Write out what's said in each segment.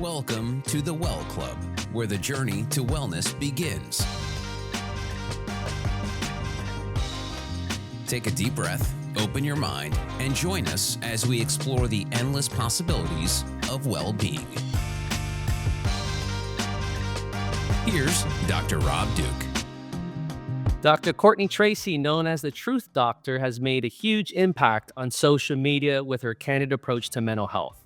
Welcome to the Well Club, where the journey to wellness begins. Take a deep breath, open your mind, and join us as we explore the endless possibilities of well-being. Here's Dr. Rob Duke. Dr. Courtney Tracy, known as the Truth Doctor, has made a huge impact on social media with her candid approach to mental health.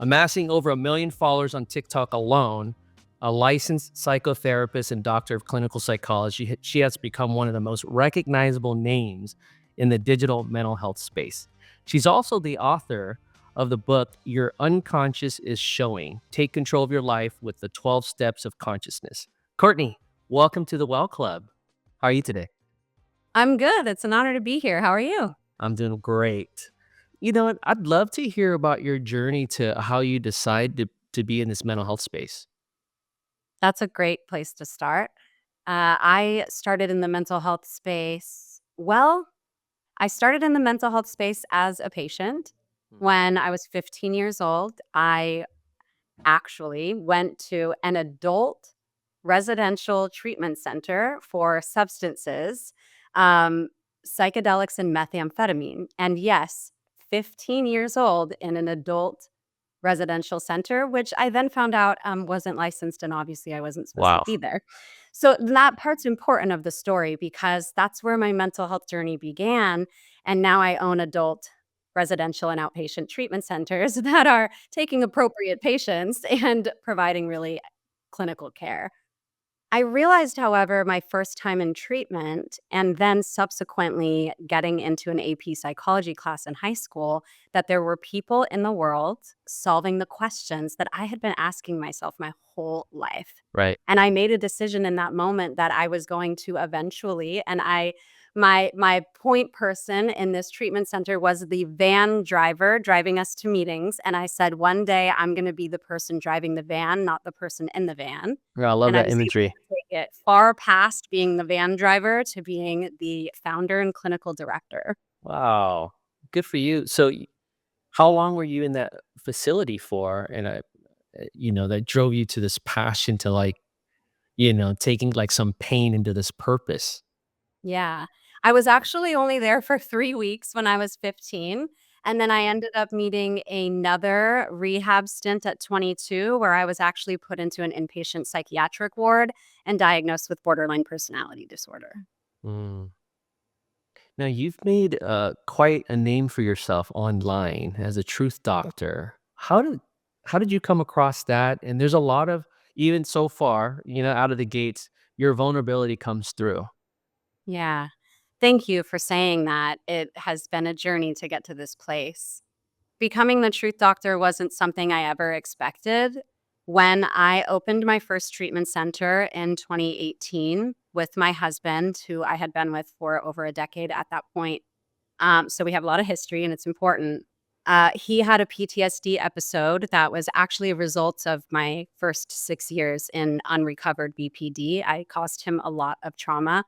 Amassing over 1 million followers on TikTok alone, a licensed psychotherapist and doctor of clinical psychology, she has become one of the most recognizable names in the digital mental health space. She's also the author of the book, Your Unconscious is Showing. Take control of your life with the 12 Steps of Consciousness. Courtney, welcome to the Well Club. How are you today? I'm good. It's an honor to be here. How are you? I'm doing great. You know what? I'd love to hear about your journey to how you decide to be in this mental health space. That's a great place to start. I started in the mental health space. I started in the mental health space as a patient. When I was 15 years old, I actually went to an adult residential treatment center for substances, um, psychedelics, and methamphetamine. And yes, 15 years old in an adult residential center, which I then found out wasn't licensed, and obviously I wasn't supposed to Wow. be there. So that part's important of the story because that's where my mental health journey began. And now I own adult residential and outpatient treatment centers that are taking appropriate patients and providing really clinical care. I realized, however, my first time in treatment and then subsequently getting into an AP psychology class in high school, that there were people in the world solving the questions that I had been asking myself my whole life. Right. And I made a decision in that moment that I was going to eventually, and my point person in this treatment center was the van driver driving us to meetings. And I said, one day I'm going to be the person driving the van, not the person in the van. Yeah, I love And I that was able imagery. to take it far past being the van driver to being the founder and clinical director. Wow. Good for you. So, how long were you in that facility for? And that drove you to this passion to taking like some pain into this purpose. Yeah. I was actually only there for 3 weeks when I was 15, and then I ended up meeting another rehab stint at 22 where I was actually put into an inpatient psychiatric ward and diagnosed with borderline personality disorder. Mm. Now, you've made quite a name for yourself online as a truth doctor. How did you come across that? And there's a lot of, even so far, out of the gates, your vulnerability comes through. Yeah. Thank you for saying that. It has been a journey to get to this place. Becoming the truth doctor wasn't something I ever expected. When I opened my first treatment center in 2018 with my husband, who I had been with for over a decade at that point, so we have a lot of history and it's important. He had a PTSD episode that was actually a result of my first 6 years in unrecovered BPD. I caused him a lot of trauma.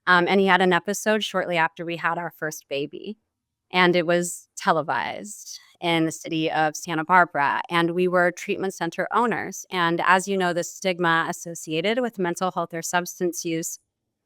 And he had an episode shortly after we had our first baby. And it was televised in the city of Santa Barbara. And we were treatment center owners. And as you know, the stigma associated with mental health or substance use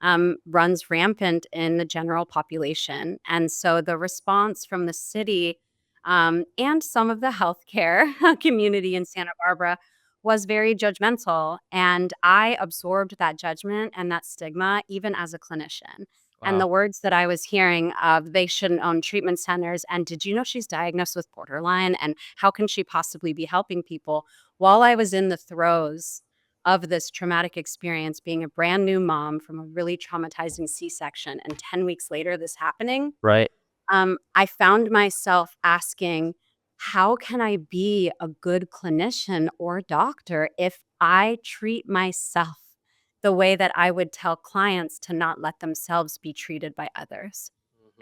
runs rampant in the general population. And so the response from the city and some of the healthcare community in Santa Barbara was very judgmental. And I absorbed that judgment and that stigma even as a clinician. And Wow. the words that I was hearing of they shouldn't own treatment centers. And did you know she's diagnosed with borderline? And how can she possibly be helping people? While I was in the throes of this traumatic experience, being a brand new mom from a really traumatizing C-section, and 10 weeks later, this happening, Right. I found myself asking, how can I be a good clinician or doctor if I treat myself the way that I would tell clients to not let themselves be treated by others?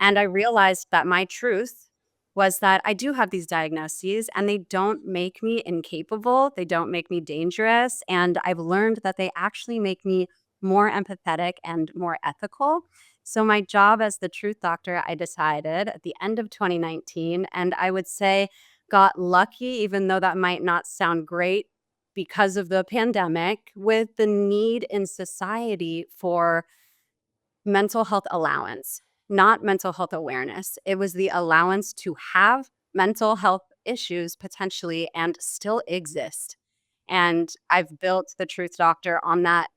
And I realized that my truth was that I do have these diagnoses and they don't make me incapable. They don't make me dangerous. And I've learned that they actually make me more empathetic and more ethical. So, my job as the truth doctor, I decided at the end of 2019, and I would say got lucky, even though that might not sound great because of the pandemic, with the need in society for mental health allowance, not mental health awareness. It was the allowance to have mental health issues potentially and still exist. And I've built the Truth Doctor on that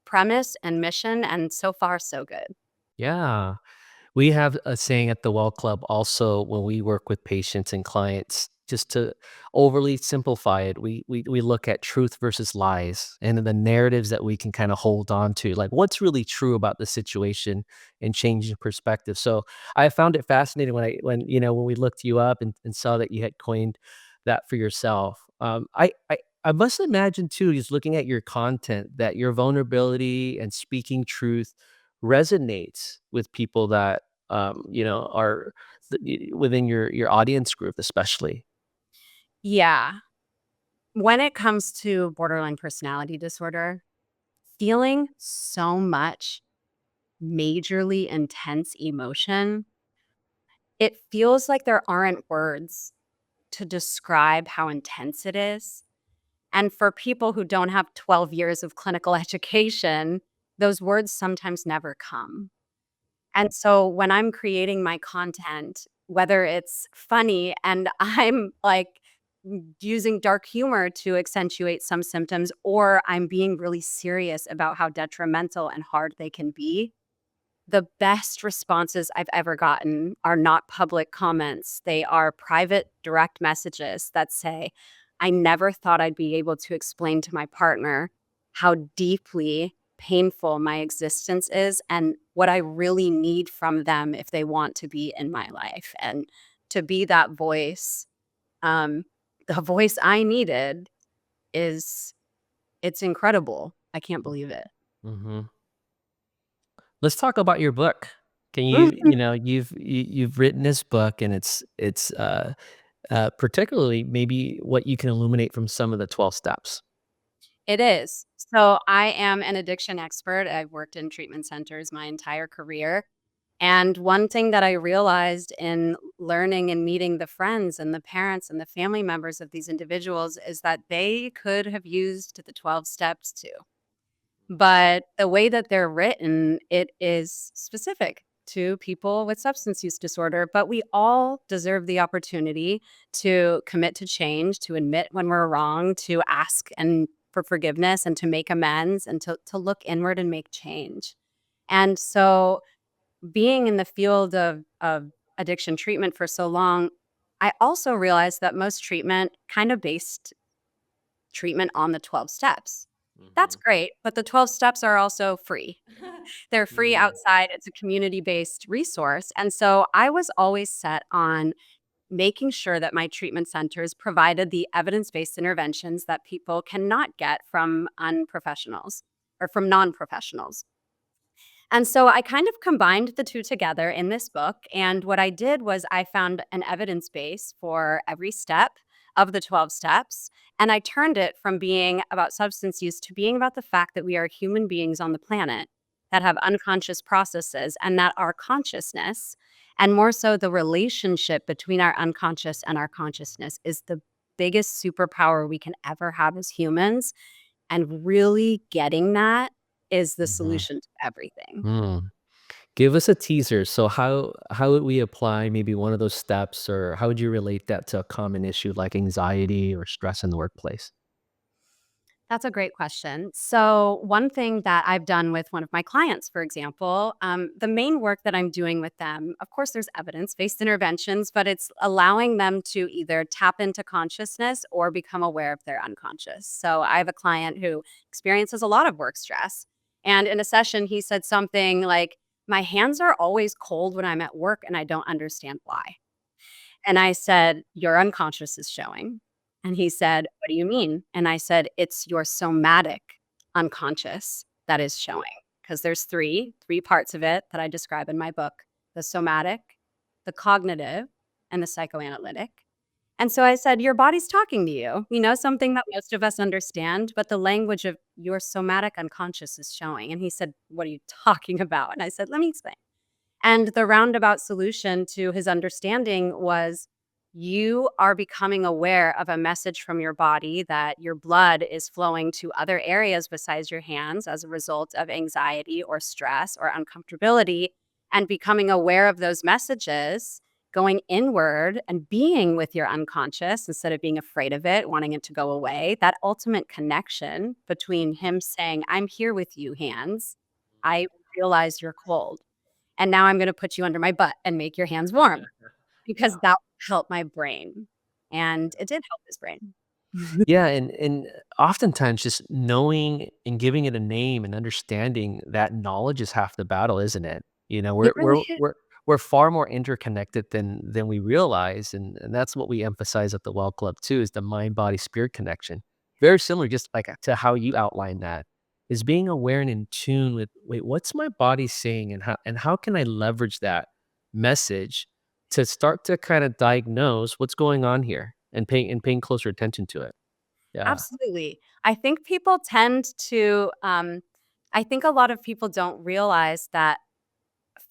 premise and mission, and so far so good. Yeah. We have a saying at the Well Club also when we work with patients and clients, just to overly simplify it, we look at truth versus lies and then the narratives that we can kind of hold on to, like what's really true about the situation and changing perspective. So I found it fascinating when we looked you up and saw that you had coined that for yourself. I must imagine too, just looking at your content, that your vulnerability and speaking truth resonates with people that are within your audience group, especially. Yeah. When it comes to borderline personality disorder, feeling so much majorly intense emotion, it feels like there aren't words to describe how intense it is. And for people who don't have 12 years of clinical education, those words sometimes never come. And so when I'm creating my content, whether it's funny and I'm like using dark humor to accentuate some symptoms, or I'm being really serious about how detrimental and hard they can be, the best responses I've ever gotten are not public comments. They are private direct messages that say, I never thought I'd be able to explain to my partner how deeply painful my existence is and what I really need from them if they want to be in my life. And to be that voice, um, the voice I needed is it's incredible. I can't believe it. Mhm. Let's talk about your book. Can you've written this book and it's particularly maybe what you can illuminate from some of the 12 steps. It is. So I am an addiction expert. I've worked in treatment centers my entire career. And one thing that I realized in learning and meeting the friends and the parents and the family members of these individuals is that they could have used the 12 steps too. But the way that they're written, it is specific to people with substance use disorder. But we all deserve the opportunity to commit to change, to admit when we're wrong, to ask and for forgiveness and to make amends and to look inward and make change. And so being in the field of addiction treatment for so long, I also realized that most treatment kind of based treatment on the 12 steps. That's Mhm. great, but the 12 steps are also free. They're free Mm, outside. It's a community-based resource, and so I was always set on making sure that my treatment centers provided the evidence-based interventions that people cannot get from unprofessionals or from non-professionals. And so I kind of combined the two together in this book. And what I did was I found an evidence base for every step of the 12 steps. And I turned it from being about substance use to being about the fact that we are human beings on the planet that have unconscious processes and that our consciousness, and more so the relationship between our unconscious and our consciousness, is the biggest superpower we can ever have as humans. And really getting that is the mhm, solution to everything. mm. Give us a teaser. So how would we apply maybe one of those steps, or how would you relate that to a common issue like anxiety or stress in the workplace? That's a great question. So, one thing that I've done with one of my clients, for example, the main work that I'm doing with them, of course, there's evidence based interventions, but it's allowing them to either tap into consciousness or become aware of their unconscious. So, I have a client who experiences a lot of work stress. And in a session, he said something like, my hands are always cold when I'm at work and I don't understand why. And I said, "Your unconscious is showing." And he said, "What do you mean?" And I said, "It's your somatic unconscious that is showing." Because there's three parts of it that I describe in my book: the somatic, the cognitive, and the psychoanalytic. And so I said, "Your body's talking to you. You know, something that most of us understand, but the language of your somatic unconscious is showing." And he said, "What are you talking about?" And I said, "Let me explain." And the roundabout solution to his understanding was you are becoming aware of a message from your body that your blood is flowing to other areas besides your hands as a result of anxiety or stress or uncomfortability, and becoming aware of those messages, going inward and being with your unconscious instead of being afraid of it, wanting it to go away. That ultimate connection between him saying, I'm here with you, hands. I realize you're cold. And now I'm going to put you under my butt and make your hands warm because that helped my brain, and it did help his brain. Yeah, and oftentimes just knowing and giving it a name and understanding that knowledge is half the battle, isn't it? You know, It we're really we're is. we're we're far more interconnected than we realize, and that's what we emphasize at the Well Club too, is the mind body spirit connection. Very similar, just like to how you outlined that, is being aware and in tune with, wait, what's my body saying, and how can I leverage that message to start to kind of diagnose what's going on here and paying closer attention to it. Yeah. Absolutely. I think people tend to, I think a lot of people don't realize that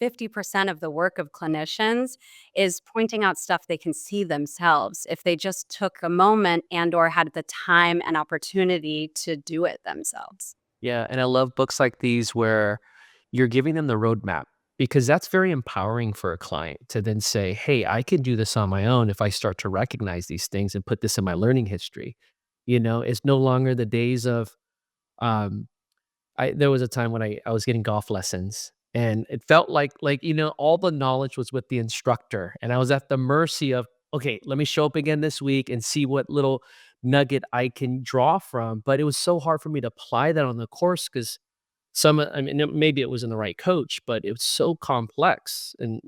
50% of the work of clinicians is pointing out stuff they can see themselves if they just took a moment and or had the time and opportunity to do it themselves. Yeah, and I love books like these where you're giving them the roadmap because that's very empowering for a client to then say, "Hey, I can do this on my own if I start to recognize these things and put this in my learning history." You know, it's no longer the days of um I there was a time when I was getting golf lessons, and it felt like, all the knowledge was with the instructor, and I was at the mercy of, "Okay, let me show up again this week and see what little nugget I can draw from," but it was so hard for me to apply that on the course because I mean, maybe it wasn't the right coach, but it was so complex, and,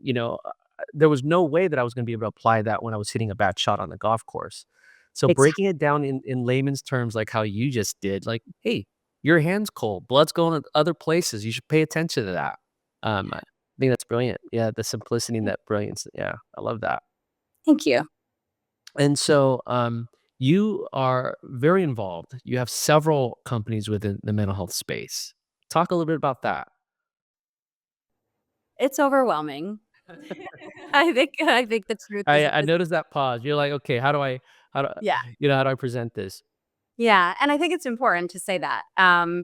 there was no way that I was gonna be able to apply that when I was hitting a bad shot on the golf course. So breaking it down in layman's terms like how you just did, like, "Hey, your hand's cold, blood's going to other places, you should pay attention to that." I think that's brilliant. Yeah, the simplicity and that brilliance. Yeah, I love that. Thank you. And so, you are very involved. You have several companies within the mental health space. Talk a little bit about that. It's overwhelming. I think the truth is I that this noticed that pause. You're like, "Okay, how do yeah. how do I present this?" Yeah, and I think it's important to say that,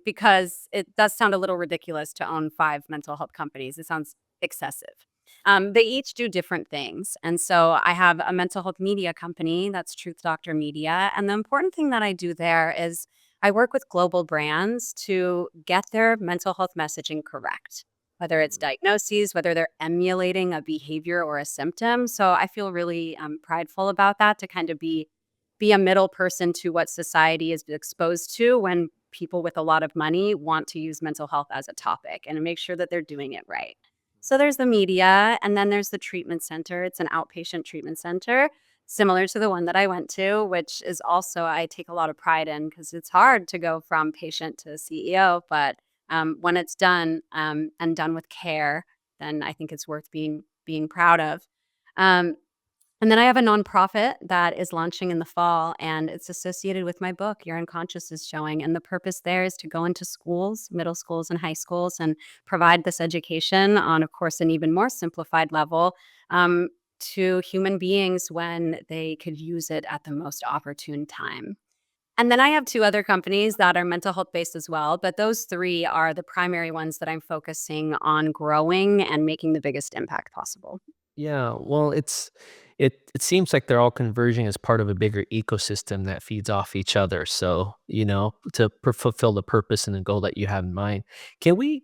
because it does sound a little ridiculous to own 5 mental health companies. It sounds excessive. They each do different things, and so I have a mental health media company, that's Truth Doctor Media, and the important thing that I do there is I work with global brands to get their mental health messaging correct, whether it's Mm, diagnoses, whether they're emulating a behavior or a symptom, so I feel really, prideful about that to kind of be a middle person to what society is exposed to when people with a lot of money want to use mental health as a topic and make sure that they're doing it right. So there's the media, and then there's the treatment center. It's an outpatient treatment center similar to the one that I went to, which is also I take a lot of pride in because it's hard to go from patient to CEO. But when it's done and done with care, then I think it's worth being proud of. Um, and then I have a nonprofit that is launching in the fall, and it's associated with my book, Your Unconscious is Showing. And the purpose there is to go into schools, middle schools, and high schools, and provide this education on, of course, an even more simplified level to human beings when they could use it at the most opportune time. And then I have 2 other companies that are mental health based as well, but those 3 are the primary ones that I'm focusing on growing and making the biggest impact possible. yeah, well, it seems like they're all converging as part of a bigger ecosystem that feeds off each other, so, to fulfill the purpose and the goal that you have in mind. Can we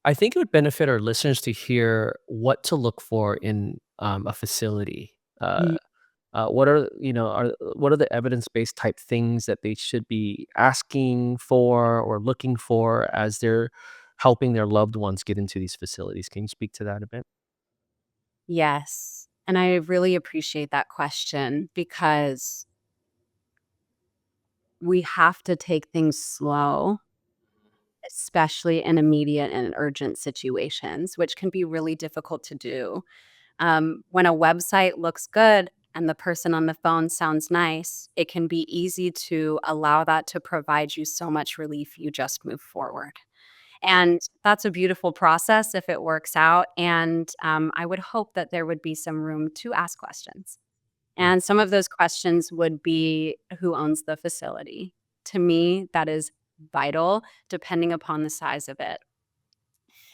I think it would benefit our listeners to hear what to look for in, a facility. What are what are the evidence-based type things that they should be asking for or looking for as they're helping their loved ones get into these facilities? Can you speak to that a bit? Yes. And I really appreciate that question because we have to take things slow, especially in immediate and urgent situations, which can be really difficult to do. When a website looks good and the person on the phone sounds nice, it can be easy to allow that to provide you so much relief, you just move forward. And that's a beautiful process if it works out. And I would hope that there would be some room to ask questions. And some of those questions would be, who owns the facility? To me, that is vital depending upon the size of it.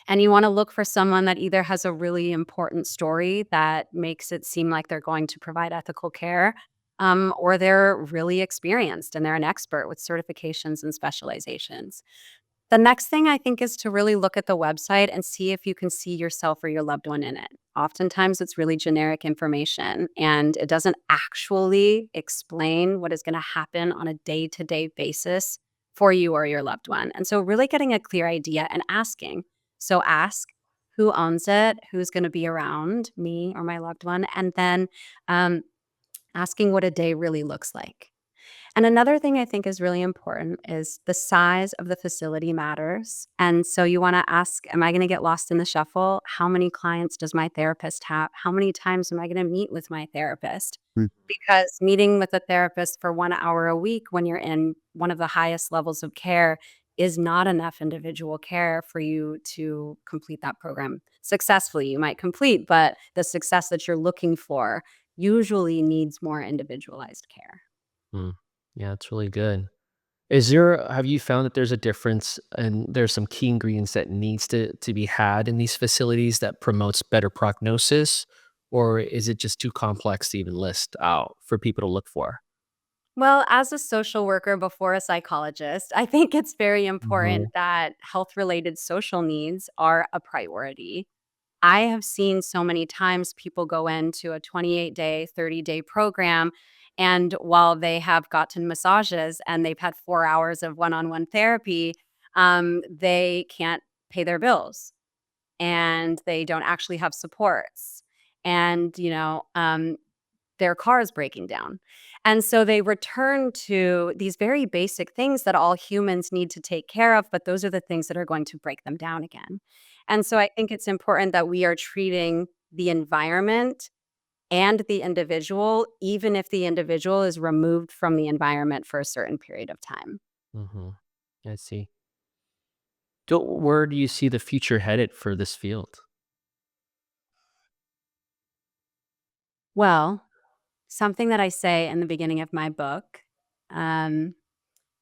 And you want to look for someone that either has a really important story that makes it seem like they're going to provide ethical care, or they're really experienced and they're an expert with certifications and specializations. The next thing I think is to really look at the website and see if you can see yourself or your loved one in it. Oftentimes, it's really generic information and it doesn't actually explain what is going to happen on a day to day basis for you or your loved one. And so, really getting a clear idea and asking. So, ask who owns it, who's going to be around me or my loved one, and then um, asking what a day really looks like. And another thing I think is really important is the size of the facility matters. And so you want to ask, am I going to get lost in the shuffle? How many clients does my therapist have? How many times am I going to meet with my therapist? Mm. Because meeting with a therapist for 1 hour a week when you're in one of the highest levels of care is not enough individual care for you to complete that program successfully. You might complete, but the success that you're looking for usually needs more individualized care. Mm. Yeah, it's really good. Have you found that there's a difference and there's some key ingredients that needs to be had in these facilities that promotes better prognosis, or is it just too complex to even list out for people to look for? Well, as a social worker before a psychologist, I think it's very important Mhm. that health related social needs are a priority. I have seen so many times people go into a 28-day, 30-day program, and while they have gotten massages and they've had 4 hours of one on one therapy, they can't pay their bills and they don't actually have supports. And, their car is breaking down. And so they return to these very basic things that all humans need to take care of, but those are the things that are going to break them down again. And so I think it's important that we are treating the environment and the individual, even if the individual is removed from the environment for a certain period of time. Mhm. I see. Where do you see the future headed for this field? Well, something that I say in the beginning of my book um,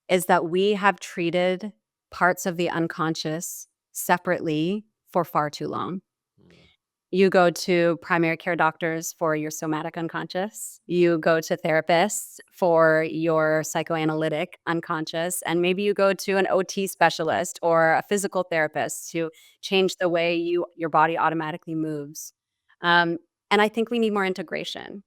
is that we have treated parts of the unconscious separately for far too long. Mm. You go to primary care doctors for your somatic unconscious. You go to therapists for your psychoanalytic unconscious. And maybe you go to an OT specialist or a physical therapist to change the way your body automatically moves. Um, and I think we need more integration.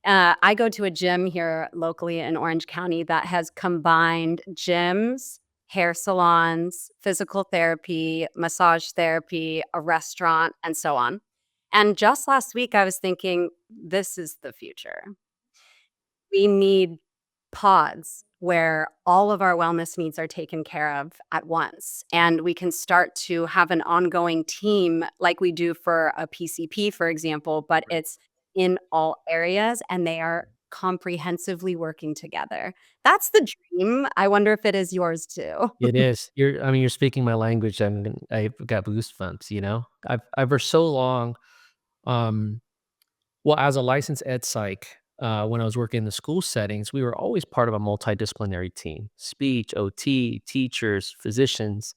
I go to a gym here locally in Orange County that has combined gyms, hair salons, physical therapy, massage therapy, a restaurant, and so on. And just last week, I was thinking, this is the future. We need pods where all of our wellness needs are taken care of at once. And we can start to have an ongoing team like we do for a PCP, for example, but it's in all areas and they are comprehensively working together. That's the dream. I wonder if it is yours too. It is. You're speaking my language and I've got goosebumps, you know? I've for so long, um well, as a licensed ed psych, when I was working in the school settings, we were always part of a multidisciplinary team: speech, OT, teachers, physicians.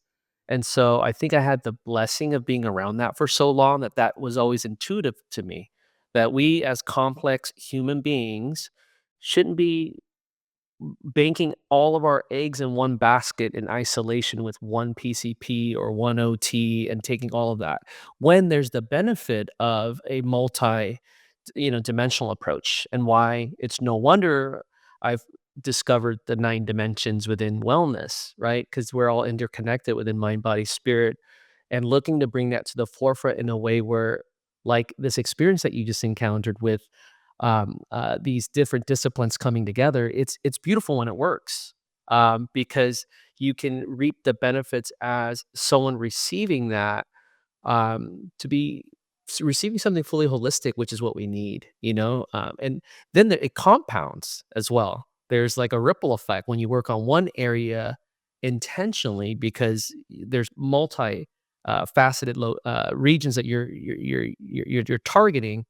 And so I think I had the blessing of being around that for so long that that was always intuitive to me, that we as complex human beings shouldn't be banking all of our eggs in one basket in isolation with one PCP or one OT and taking all of that when there's the benefit of a dimensional approach, and why it's no wonder I've discovered the 9 dimensions within wellness, right? Because we're all interconnected within mind, body, spirit, and looking to bring that to the forefront in a way where, like this experience that you just encountered with these different disciplines coming together, it's beautiful when it works, because you can reap the benefits as someone receiving that, to be receiving something fully holistic, which is what we need, and then it compounds as well. There's like a ripple effect when you work on one area intentionally because there's multi faceted regions that you're targeting,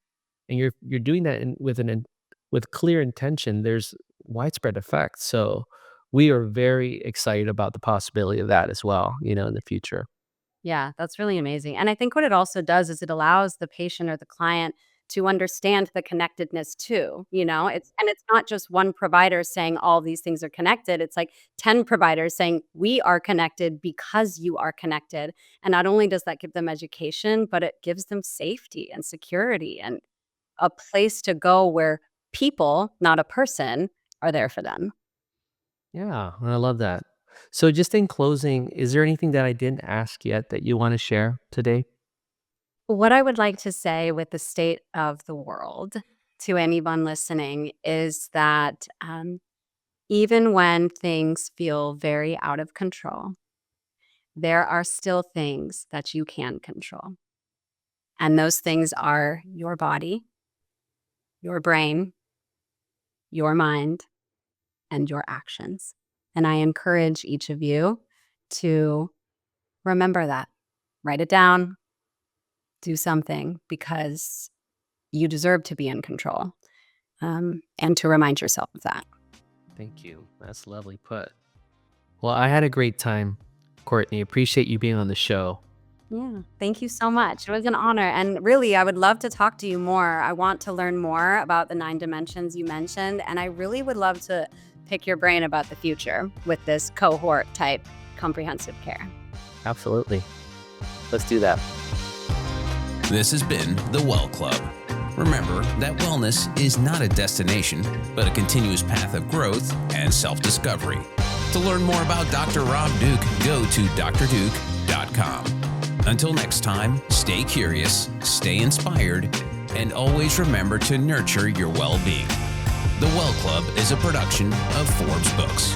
and you're doing that with an with clear intention, there's widespread effects. So we are very excited about the possibility of that as well, in the future. Yeah, that's really amazing. And I think what it also does is it allows the patient or the client to understand the connectedness too, it's not just one provider saying all these things are connected. It's like 10 providers saying we are connected because you are connected. And not only does that give them education, but it gives them safety and security and a place to go where people, not a person, are there for them. Yeah, I love that. So just in closing, is there anything that I didn't ask yet that you want to share today? What I would like to say with the state of the world to anyone listening is that even when things feel very out of control, there are still things that you can control. And those things are your body, your brain, your mind, and your actions. And I encourage each of you to remember that. Write it down, do something because you deserve to be in control, and to remind yourself of that. Thank you. That's lovely put. Well, I had a great time, Courtney. Appreciate you being on the show. Yeah, thank you so much. It was an honor. And really, I would love to talk to you more. I want to learn more about the 9 dimensions you mentioned. And I really would love to pick your brain about the future with this cohort type comprehensive care. Absolutely. Let's do that. This has been the Well Club. Remember that wellness is not a destination, but a continuous path of growth and self-discovery. To learn more about Dr. Rob Duke, go to drduke.com. Until next time, stay curious, stay inspired, and always remember to nurture your well-being. The Well Club is a production of Forbes Books.